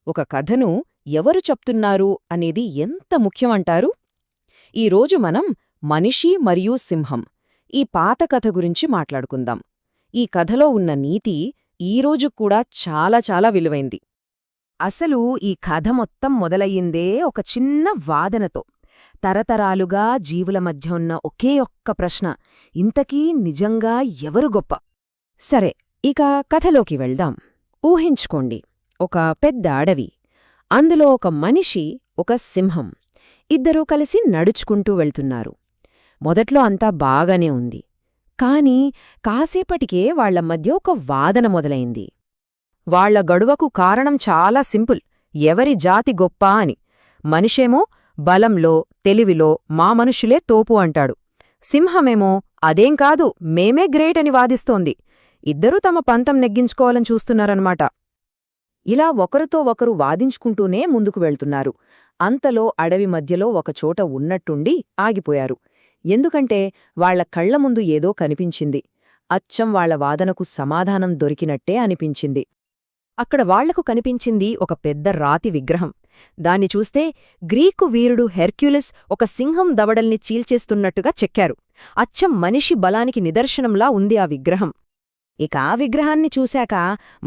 ఒక కథను ఎవరు చెప్తున్నారు అనేది ఎంత ముఖ్యమంటారు? ఈరోజు మనం మనిషి మరియు సింహం ఈ పాత కథ గురించి మాట్లాడుకుందాం. ఈ కథలో ఉన్న నీతి ఈరోజు కూడా చాలా చాలా విలువైంది. అసలు ఈ కథ మొత్తం మొదలయ్యిందే ఒక చిన్న వాదనతో. తరతరాలుగా జీవుల మధ్య ఉన్న ఒకే ఒక్క ప్రశ్న, ఇంతకీ నిజంగా ఎవరు గొప్ప? సరే, ఇక కథలోకి వెళ్దాం. ఊహించుకోండి, ఒక పెద్ద అడవి. అందులో ఒక మనిషి, ఒక సింహం. ఇద్దరూ కలిసి నడుచుకుంటూ వెళ్తున్నారు. మొదట్లో అంతా బాగానే ఉంది. కాని కాసేపటికే వాళ్ల మధ్య ఒక వాదన మొదలైంది. వాళ్ల గొడవకు కారణం చాలా సింపుల్: ఎవరి జాతి గొప్ప అని. మనిషేమో బలంలో, తెలివిలో మా మనుషులే తోపు అంటాడు. సింహమేమో అదేం కాదు, మేమే గ్రేట్ అని వాదిస్తోంది. ఇద్దరూ తమ పంతం నెగ్గించుకోవాలని చూస్తున్నారన్నమాట. ఇలా ఒకరితో ఒకరు వాదించుకుంటూనే ముందుకు వెళ్తున్నారు. అంతలో అడవి మధ్యలో ఒకచోట ఉన్నట్టుండి ఆగిపోయారు. ఎందుకంటే వాళ్ల కళ్ల ముందు ఏదో కనిపించింది. అచ్చం వాళ్ల వాదనకు సమాధానం దొరికినట్టే అనిపించింది. అక్కడ వాళ్లకు కనిపించింది ఒక పెద్ద రాతి విగ్రహం. దాన్ని చూస్తే గ్రీకు వీరుడు హెర్క్యులిస్ ఒక సింహం దవడల్ని చీల్చేస్తున్నట్టుగా చెక్కారు. అచ్చం మనిషి బలానికి నిదర్శనంలా ఉంది ఆ విగ్రహం. ఇక ఆ విగ్రహాన్ని చూశాక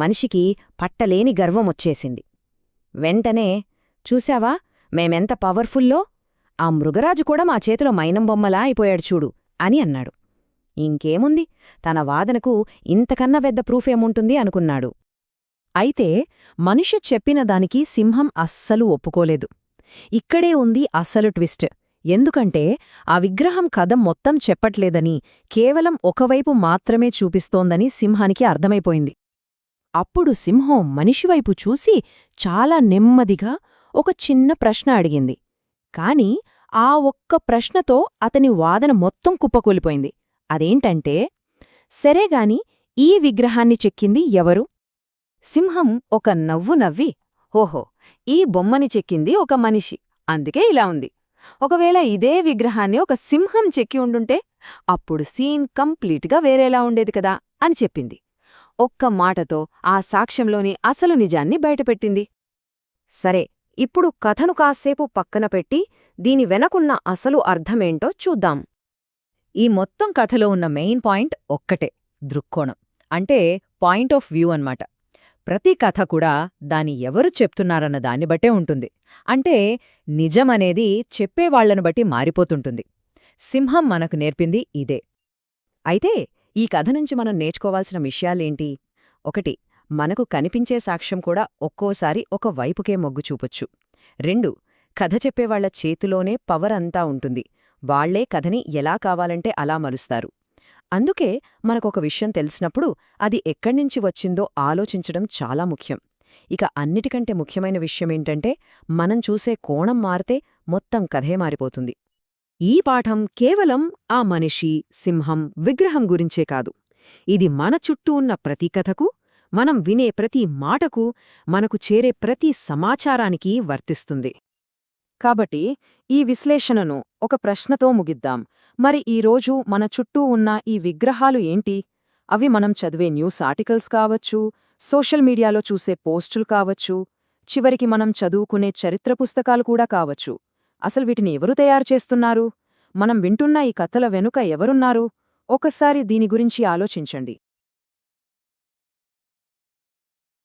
మనిషికి పట్టలేని గర్వమొచ్చేసింది. వెంటనే, చూశావా మేమెంత పవర్ఫుల్లో? ఆ మృగరాజు కూడా మా చేతిలో మైనం బొమ్మలా అయిపోయాడు చూడు అని అన్నాడు. ఇంకేముంది, తన వాదనకు ఇంతకన్నా పెద్ద ప్రూఫేముంటుంది అనుకున్నాడు. అయితే మనిషి చెప్పిన దానికి సింహం అస్సలు ఒప్పుకోలేదు. ఇక్కడే ఉంది అసలు ట్విస్ట్. ఎందుకంటే ఆ విగ్రహం కథ మొత్తం చెప్పట్లేదని, కేవలం ఒకవైపు మాత్రమే చూపిస్తోందని సింహానికి అర్థమైపోయింది. అప్పుడు సింహం మనిషివైపు చూసి చాలా నెమ్మదిగా ఒక చిన్న ప్రశ్న అడిగింది. కాని ఆ ఒక్క ప్రశ్నతో అతని వాదన మొత్తం కుప్పకూలిపోయింది. అదేంటంటే, సరేగాని ఈ విగ్రహాన్ని చెక్కింది ఎవరు? సింహం ఒక నవ్వు నవ్వి, ఓహో, ఈ బొమ్మని చెక్కింది ఒక మనిషి, అందుకే ఇలా ఉంది. ఒకవేళ ఇదే విగ్రహాన్ని ఒక సింహం చెక్కి ఉండుంటే అప్పుడు సీన్ కంప్లీట్గా వేరేలా ఉండేది కదా అని చెప్పింది. ఒక్క మాటతో ఆ సాక్ష్యంలోని అసలు నిజాన్ని బయటపెట్టింది. సరే, ఇప్పుడు కథను కాసేపు పక్కన పెట్టి దీని వెనకున్న అసలు అర్థమేంటో చూద్దాం. ఈ మొత్తం కథలో ఉన్న మెయిన్ పాయింట్ ఒక్కటే: దృక్కోణం, అంటే పాయింట్ ఆఫ్ వ్యూ అన్నమాట. ప్రతి కథ కూడా దాని ఎవరు చెప్తున్నారన్న దాన్ని బట్టే ఉంటుంది. అంటే నిజమనేది చెప్పేవాళ్లను బట్టి మారిపోతుంటుంది. సింహం మనకు నేర్పింది ఇదే. అయితే ఈ కథ నుంచి మనం నేర్చుకోవాల్సిన విషయాలేంటి? 1. మనకు కనిపించే సాక్ష్యం కూడా ఒక్కోసారి ఒక వైపుకే మొగ్గు చూపొచ్చు. 2. కథ చెప్పేవాళ్ల చేతిలోనే పవర్ అంతా ఉంటుంది. వాళ్లే కథని ఎలా కావాలంటే అలా మలుస్తారు. అందుకే మనకొక విషయం తెలిసినప్పుడు అది ఎక్కడ్నించి వచ్చిందో ఆలోచించడం చాలా ముఖ్యం. ఇక అన్నిటికంటే ముఖ్యమైన విషయమేంటంటే, మనం చూసే కోణం మారితే మొత్తం కథే మారిపోతుంది. ఈ పాఠం కేవలం ఆ మనిషి, సింహం, విగ్రహం గురించే కాదు. ఇది మన చుట్టూ ఉన్న ప్రతి కథకు, మనం వినే ప్రతి మాటకు, మనకు చేరే ప్రతి సమాచారానికి వర్తిస్తుంది. కాబట్టి ఈ విశ్లేషణను ఒక ప్రశ్నతో ముగిద్దాం. మరి ఈరోజు మన చుట్టూ ఉన్న ఈ విగ్రహాలు ఏంటి? అవి మనం చదివే న్యూస్ ఆర్టికల్స్ కావచ్చు, సోషల్ మీడియాలో చూసే పోస్టులు కావచ్చు, చివరికి మనం చదువుకునే చరిత్ర పుస్తకాలు కూడా కావచ్చు. అసలు వీటిని ఎవరు తయారు చేస్తున్నారు? మనం వింటున్న ఈ కథల వెనుక ఎవరున్నారు? ఒకసారి దీని గురించి ఆలోచించండి.